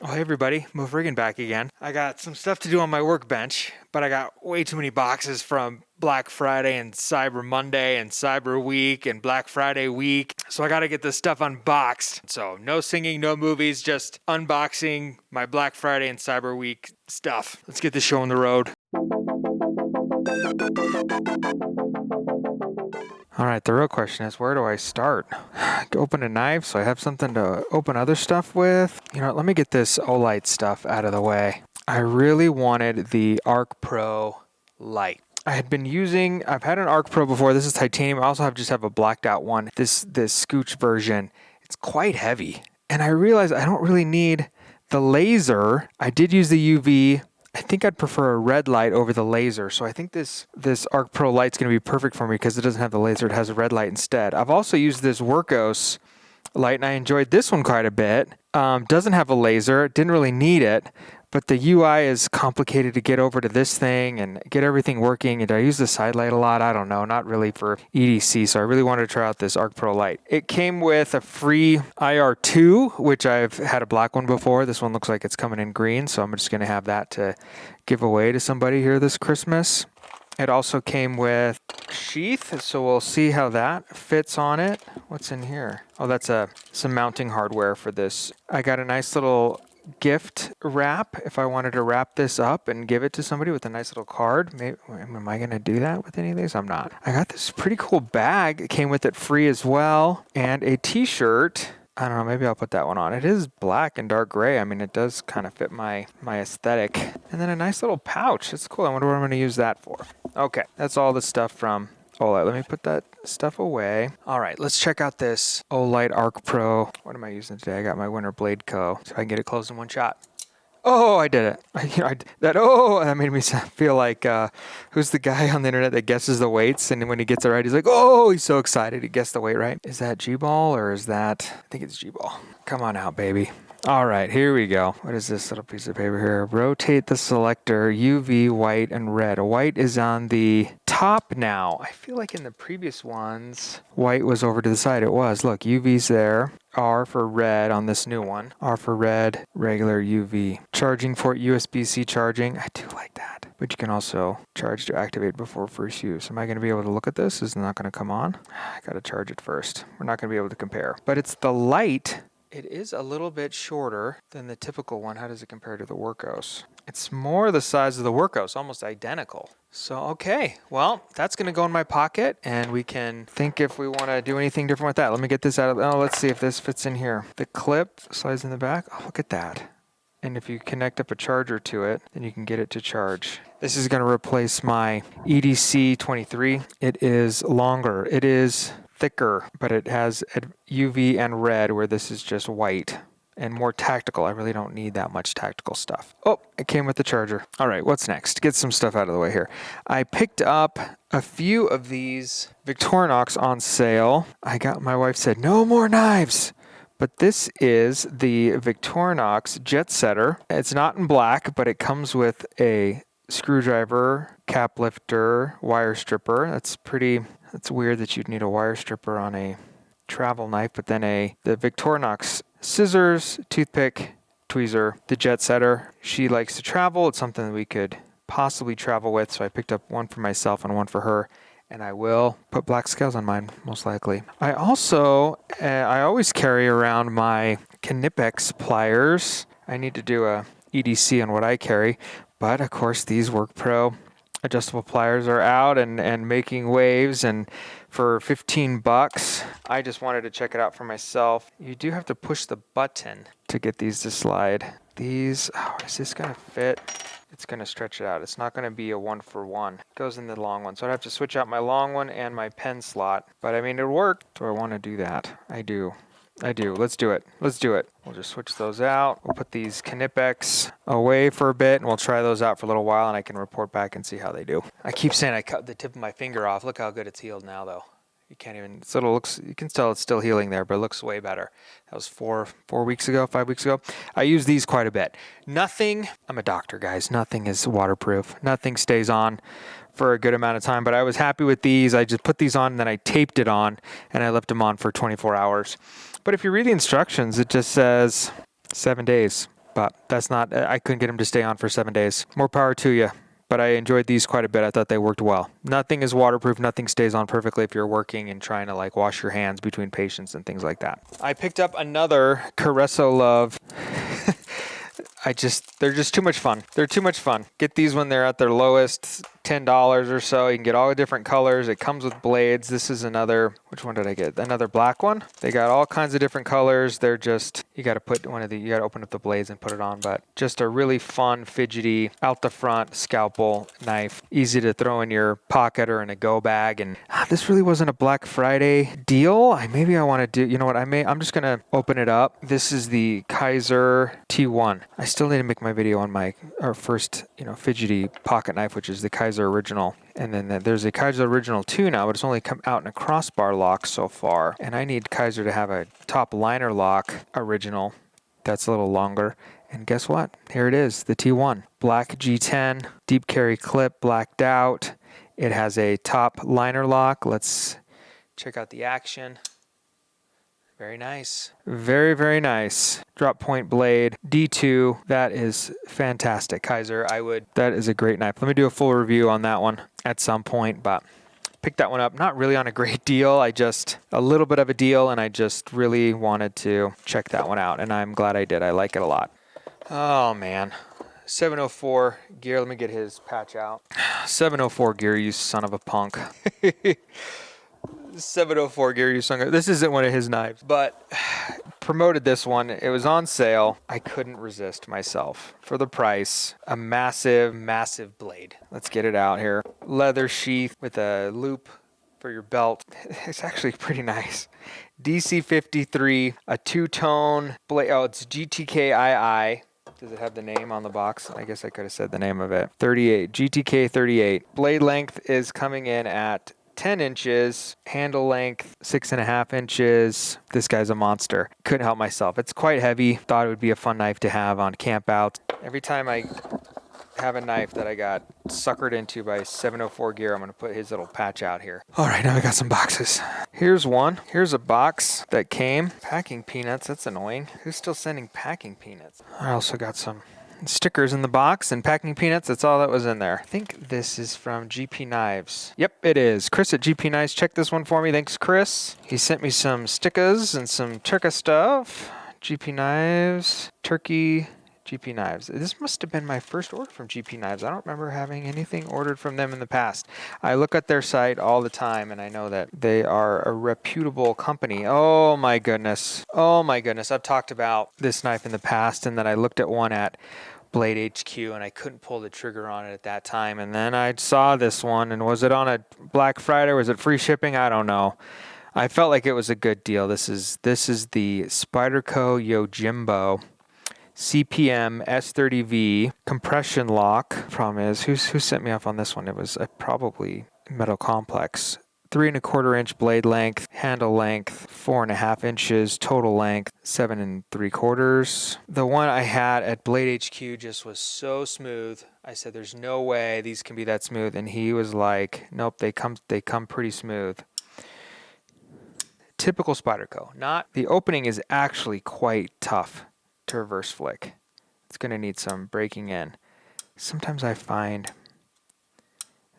Oh, hey everybody, Move Riggin back again. I got some stuff to do on my workbench, but I got way too many boxes from Black Friday and Cyber Monday and Cyber Week and Black Friday week. So I got to get this stuff unboxed. So no singing, no movies, just unboxing my Black Friday and Cyber Week stuff. Let's get this show on the road. All right, the real question is, where do I start? Open a knife so I have something to open other stuff with. You know, let me get this Olight stuff out of the way. I really wanted the ArkPro Lite. I've had an ArkPro before. This is titanium. I also just have a blacked out one. This scooch version, it's quite heavy. And I realized I don't really need the laser. I did use the UV. I think I'd prefer a red light over the laser. So I think this ArkPro Lite's going to be perfect for me because it doesn't have the laser. It has a red light instead. I've also used this WORKPRO light and I enjoyed this one quite a bit. Doesn't have a laser. Didn't really need it. But the UI is complicated to get over to this thing and get everything working. And I use the side light a lot. I don't know, not really for EDC. So I really wanted to try out this ArkPro Lite. It came with a free IR2, which I've had a black one before. This one looks like it's coming in green. So I'm just going to have that to give away to somebody here this Christmas. It also came with sheath, so we'll see how that fits on it. What's in here? Oh, that's some mounting hardware for this. I got a nice little gift wrap if I wanted to wrap this up and give it to somebody with a nice little card. Maybe, am I going to do that with any of these? I'm not. I got this pretty cool bag. It came with it free as well, and a t-shirt. I don't know, maybe I'll put that one on. It is black and dark gray. I mean, it does kind of fit my aesthetic. And then a nice little pouch. It's cool. I wonder what I'm going to use that for. Okay, that's all the stuff from Olight. Let me put that stuff away. All right, let's check out this Olight ArkPro. What am I using today? I got my Winter BladeHQ, so I can get it closed in one shot. Oh, I did it. That made me feel like, who's the guy on the internet that guesses the weights? And when he gets it right, he's like, oh, he's so excited. He guessed the weight right. Is that G-ball or is that, I think it's G-ball. Come on out, baby. All right, here we go. What is this little piece of paper here? Rotate the selector, UV, white, and red. White is on the top now. I feel like in the previous ones, white was over to the side. It was. Look, UV's there. R for red on this new one. R for red, regular UV. Charging port, USB-C charging. I do like that. But you can also charge to activate before first use. Am I going to be able to look at this? Is it not going to come on? I got to charge it first. We're not going to be able to compare. But it's the Lite. It is a little bit shorter than the typical one. How does it compare to the WORKPRO? It's more the size of the WORKPRO, almost identical. So, okay, well, that's going to go in my pocket, and we can think if we want to do anything different with that. Let me get this out of, let's see if this fits in here. The clip slides in the back. Oh, look at that. And if you connect up a charger to it, then you can get it to charge. This is going to replace my EDC 23. It is longer. It is thicker, but it has UV and red where this is just white and more tactical. I really don't need that much tactical stuff. Oh, it came with the charger. All right, what's next? Get some stuff out of the way here. I picked up a few of these Victorinox on sale. My wife said, no more knives. But this is the Victorinox Jetsetter. It's not in black, but it comes with a screwdriver, cap lifter, wire stripper. That's weird that you'd need a wire stripper on a travel knife, but then the Victorinox scissors, toothpick, tweezer, the Jetsetter. She likes to travel. It's something that we could possibly travel with, so I picked up one for myself and one for her, and I will put black scales on mine, most likely. I always carry around my Knipex pliers. I need to do a EDC on what I carry, but of course these WORKPRO adjustable pliers are out and making waves, and for $15, I just wanted to check it out for myself. You do have to push the button to get these to slide. Is this gonna fit? It's gonna stretch it out. It's not gonna be a 1-for-1. It goes in the long one. So I'd have to switch out my long one and my pen slot. But I mean, it'll work. Do I wanna do that? I do. Let's do it. We'll just switch those out. We'll put these Knipex away for a bit, and we'll try those out for a little while, and I can report back and see how they do. I keep saying I cut the tip of my finger off. Look how good it's healed now, though. You can't even, you can tell it's still healing there, but it looks way better. That was 5 weeks ago. I use these quite a bit. I'm a doctor, guys. Nothing is waterproof. Nothing stays on for a good amount of time, but I was happy with these. I just put these on and then I taped it on and I left them on for 24 hours. But if you read the instructions, it just says 7 days. but that's not, I couldn't get them to stay on for 7 days. More power to you. But I enjoyed these quite a bit. I thought they worked well. Nothing is waterproof. Nothing stays on perfectly if you're working and trying to like wash your hands between patients and things like that. I picked up another Caessolove. They're just too much fun. They're too much fun. Get these when they're at their lowest, $10 or so. You can get all the different colors. It comes with blades. This is another, which one did I get? Another black one. They got all kinds of different colors. They're just, you got to put one of the, you got to open up the blades and put it on, but just a really fun, fidgety, out the front scalpel knife. Easy to throw in your pocket or in a go bag. And this really wasn't a Black Friday deal. Maybe I want to do, you know what, I'm just going to open it up. This is the Kizer T1. I still need to make my video on our first, fidgety pocket knife, which is the Kizer Original. And then there's a Kizer Original 2 now, but it's only come out in a crossbar lock so far. And I need Kizer to have a top liner lock original that's a little longer. And guess what? Here it is, the T1. Black G10, deep carry clip, blacked out. It has a top liner lock. Let's check out the action. Very nice. Very, very nice. Drop point blade, D2. That is fantastic. Kizer, that is a great knife. Let me do a full review on that one at some point, but picked that one up. Not really on a great deal. A little bit of a deal, and I just really wanted to check that one out, and I'm glad I did. I like it a lot. Oh, man. 704 gear. Let me get his patch out. 704 gear, you son of a punk. 704 gear, you son of a... This isn't one of his knives, but promoted this one. It was on sale. I couldn't resist myself. For the price, a massive, massive blade. Let's get it out here. Leather sheath with a loop for your belt. It's actually pretty nice. DC53, a two-tone blade. Oh, it's GTKII. Does it have the name on the box? I guess I could have said the name of it. 38, GTK 38. Blade length is coming in at 10 inches, handle length 6.5 inches. This guy's a monster. Couldn't help myself. It's quite heavy. Thought it would be a fun knife to have on camp out. Every time I have a knife that I got suckered into by 704 gear, I'm going to put his little patch out here. All right, now I got some boxes. Here's one. Here's a box that came. Packing peanuts. That's annoying. Who's still sending packing peanuts? I also got some stickers in the box and packing peanuts. That's all that was in there. I think this is from GP Knives. Yep, it is. Chris at GP Knives. Check this one for me. Thanks, Chris. He sent me some stickers and some turkey stuff. GP Knives, turkey, GP Knives. This must have been my first order from GP Knives. I don't remember having anything ordered from them in the past. I look at their site all the time, and I know that they are a reputable company. Oh my goodness. Oh my goodness. I've talked about this knife in the past, and then I looked at one at BladeHQ, and I couldn't pull the trigger on it at that time. And then I saw this one, and was it on a Black Friday? Was it free shipping? I don't know. I felt like it was a good deal. This is the Spyderco Yojimbo CPM S30V compression lock. Problem is, who sent me off on this one? It was probably Metal Complex. 3¼ inch blade length, handle length 4.5 inches, total length 7 3/4. The one I had at BladeHQ just was so smooth. I said, "There's no way these can be that smooth," and he was like, "Nope, they come pretty smooth." Typical Spyderco. The opening is actually quite tough to reverse flick. It's going to need some breaking in. Sometimes I find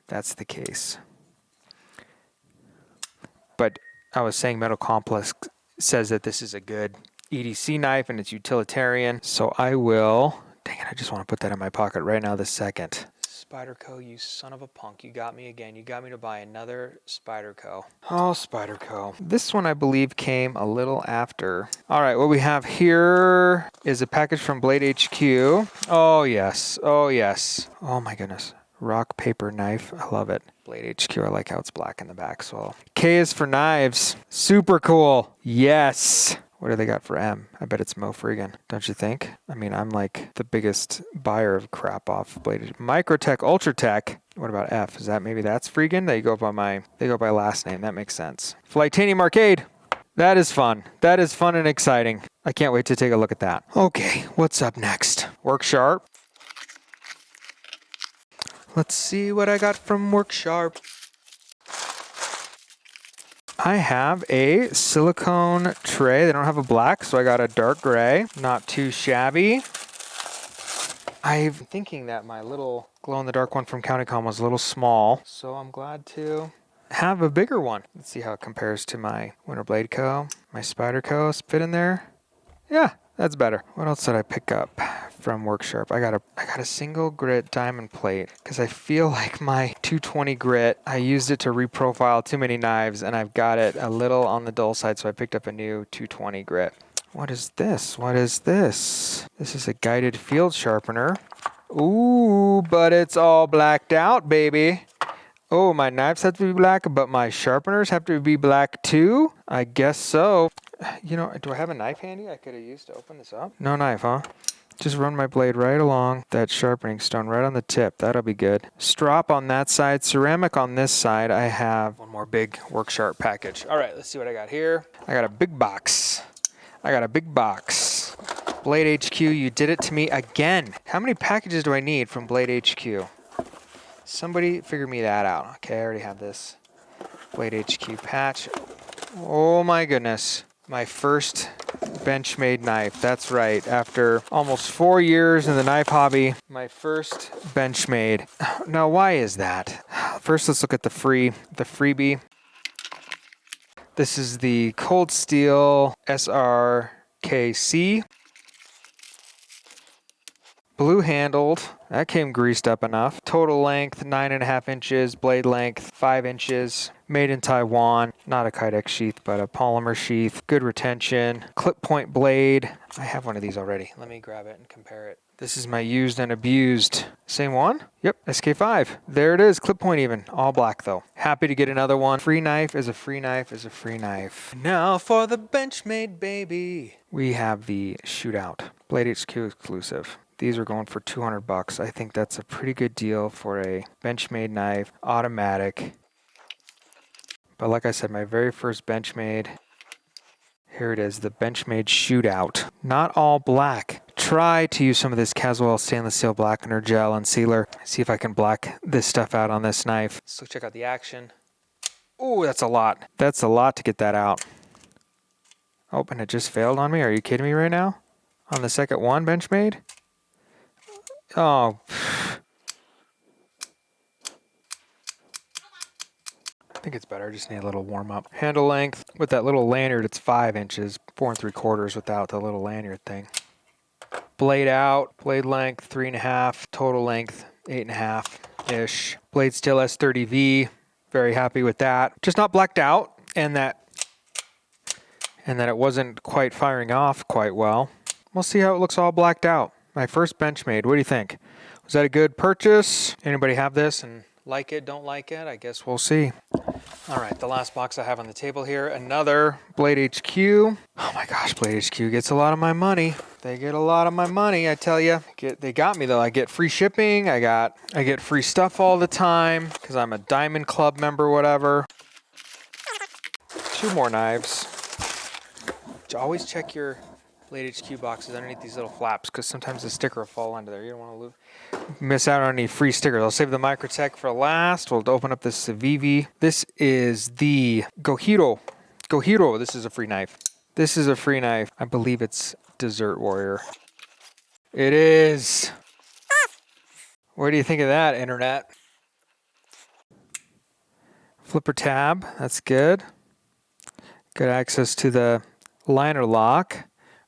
that's the case. But I was saying Metal Complex says that this is a good EDC knife and it's utilitarian. So I will, dang it, I just want to put that in my pocket right now this second. Spyderco, you son of a punk. You got me again. You got me to buy another Spyderco. Oh, Spyderco. This one, I believe, came a little after. All right, what we have here is a package from BladeHQ. Oh, yes. Oh, yes. Oh, my goodness. Rock paper knife. I love it. BladeHQ. I like how it's black in the back. So K is for knives. Super cool. Yes. What do they got for M? I bet it's Mo Freegan, don't you think? I mean, I'm like the biggest buyer of crap off Blade. Microtech Ultratech. What about F? Is that maybe that's Freegan? They go by last name. That makes sense. Flightanium Arcade. That is fun. That is fun and exciting. I can't wait to take a look at that. Okay, what's up next? Work Sharp. Let's see what I got from Work Sharp. I have a silicone tray. They don't have a black, so I got a dark gray. Not too shabby. I'm thinking that my little glow-in-the-dark one from Countycom was a little small, so I'm glad to have a bigger one. Let's see how it compares to my Winter Blade Co. My Spyderco fit in there. Yeah, that's better. What else did I pick up from Worksharp? I got a single grit diamond plate because I feel like my 220 grit, I used it to reprofile too many knives and I've got it a little on the dull side, so I picked up a new 220 grit. What is this? What is this? This is a guided field sharpener. Ooh, but it's all blacked out, baby. Oh, my knives have to be black, but my sharpeners have to be black too? I guess so. You know, do I have a knife handy I could have used to open this up? No knife, huh? Just run my blade right along that sharpening stone, right on the tip. That'll be good. Strop on that side, ceramic on this side. I have one more big Worksharp package. All right, let's see what I got here. I got a big box. BladeHQ, you did it to me again. How many packages do I need from BladeHQ? Somebody figure me that out. Okay, I already have this BladeHQ patch. Oh my goodness. My first Benchmade knife. That's right. After almost 4 years in the knife hobby, my first Benchmade. Now, why is that? First, let's look at the freebie. This is the Cold Steel SRK-C. Blue handled. That came greased up enough. Total length 9.5 inches. Blade length 5 inches. Made in Taiwan. Not a Kydex sheath, but a polymer sheath. Good retention. Clip point blade. I have one of these already. Let me grab it and compare it. This is my used and abused. Same one? Yep, SK5. There it is, clip point even. All black though. Happy to get another one. Free knife is a free knife is a free knife. Now for the Benchmade, baby. We have the Shootout. BladeHQ exclusive. These are going for 200 bucks. I think that's a pretty good deal for a Benchmade knife, automatic. But like I said, my very first Benchmade. Here it is, the Benchmade Shootout. Not all black. Try to use some of this Caswell stainless steel blackener gel and sealer. See if I can black this stuff out on this knife. So check out the action. Ooh, that's a lot. That's a lot to get that out. Oh, and it just failed on me. Are you kidding me right now? On the second one, Benchmade? Oh. I think it's better. I just need a little warm up. Handle length with that little lanyard, it's 5 inches, 4 3/4 without the little lanyard thing. Blade out, blade length 3.5, total length 8.5-ish. Blade steel S30V, very happy with that. Just not blacked out, and that it wasn't quite firing off quite well. We'll see how it looks all blacked out. My first Benchmade, what do you think? Was that a good purchase? Anybody have this and like it, don't like it? I guess we'll see. All right, the last box I have on the table here, another BladeHQ. Oh my gosh, BladeHQ gets a lot of my money. They get a lot of my money, I tell you. They got me though. I get free shipping. I get free stuff all the time because I'm a Diamond Club member, whatever. 2 more knives. Always check your BladeHQ boxes underneath these little flaps because sometimes the sticker will fall under there. You don't want to miss out on any free stickers. I'll save the Microtech for last. We'll open up this CIVIVI. This is the Gojiro. This is a free knife. This is a free knife. I believe it's Desert Warrior. It is. What do you think of that, internet? Flipper tab. That's good. Good access to the liner lock.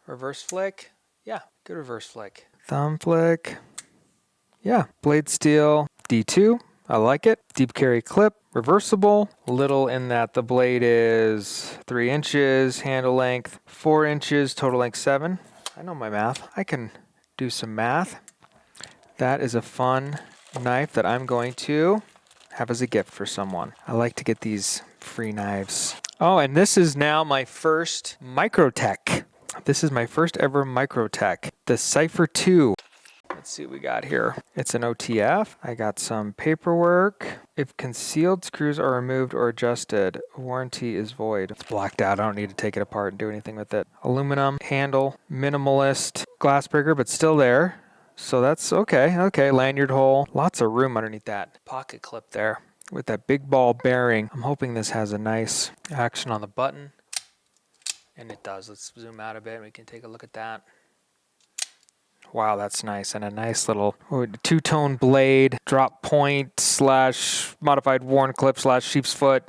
Reverse flick. Yeah, good reverse flick. Thumb flick. Yeah, blade steel D2. I like it. Deep carry clip. Reversible. Little in that the blade is 3 inches. Handle length 4 inches. Total length 7. I know my math. I can do some math. That is a fun knife that I'm going to have as a gift for someone. I like to get these free knives. Oh, and this is now my first Microtech. This is my first ever Microtech, the Cypher II. Let's see what we got here. It's an OTF. I got some paperwork. If concealed screws are removed or adjusted, warranty is void. It's blacked out. I don't need to take it apart and do anything with it. Aluminum handle, minimalist glass breaker, but still there. So that's okay. Okay, lanyard hole. Lots of room underneath that pocket clip there with that big ball bearing. I'm hoping this has a nice action on the button. And it does. Let's zoom out a bit and we can take a look at that. Wow, that's nice. And a nice little two-tone blade, drop point slash modified worn clip slash sheep's foot.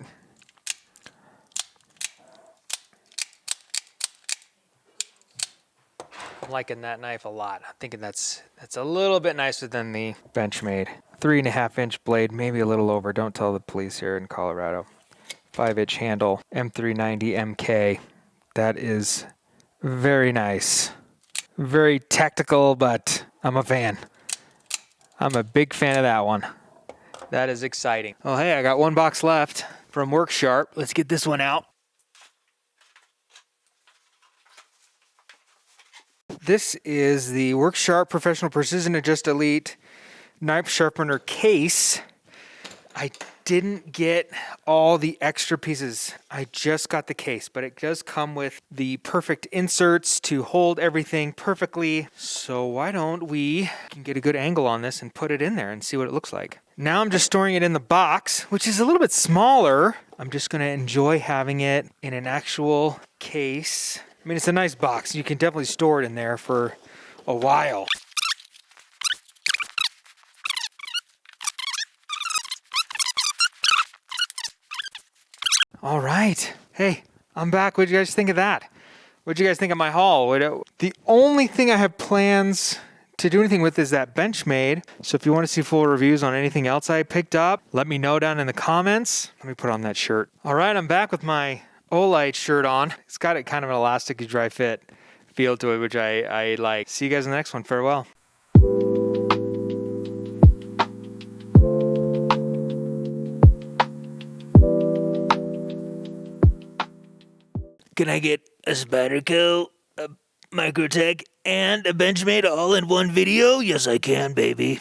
I'm liking that knife a lot. I'm thinking that's a little bit nicer than the Benchmade. 3.5-inch blade, maybe a little over. Don't tell the police here in Colorado. 5-inch handle, M390 MK. That is very nice. Very tactical, but I'm a fan. I'm a big fan of that one. That is exciting. Oh, hey, I got one box left from WorkSharp. Let's get this one out. This is the WorkSharp Professional Precision Adjust Elite Knife Sharpener case. I didn't get all the extra pieces. I just got the case, but it does come with the perfect inserts to hold everything perfectly. So why don't we get a good angle on this and put it in there and see what it looks like. Now I'm just storing it in the box, which is a little bit smaller. I'm just gonna enjoy having it in an actual case. I mean, it's a nice box. You can definitely store it in there for a while. All right. Hey, I'm back. What'd you guys think of that? What'd you guys think of my haul? The only thing I have plans to do anything with is that Benchmade. So if you want to see full reviews on anything else I picked up, let me know down in the comments. Let me put on that shirt. All right, I'm back with my Olight shirt on. It's got a kind of an elastic dry fit feel to it, which I like. See you guys in the next one. Farewell. Can I get a Spyderco, a Microtech, and a Benchmade all in one video? Yes, I can, baby.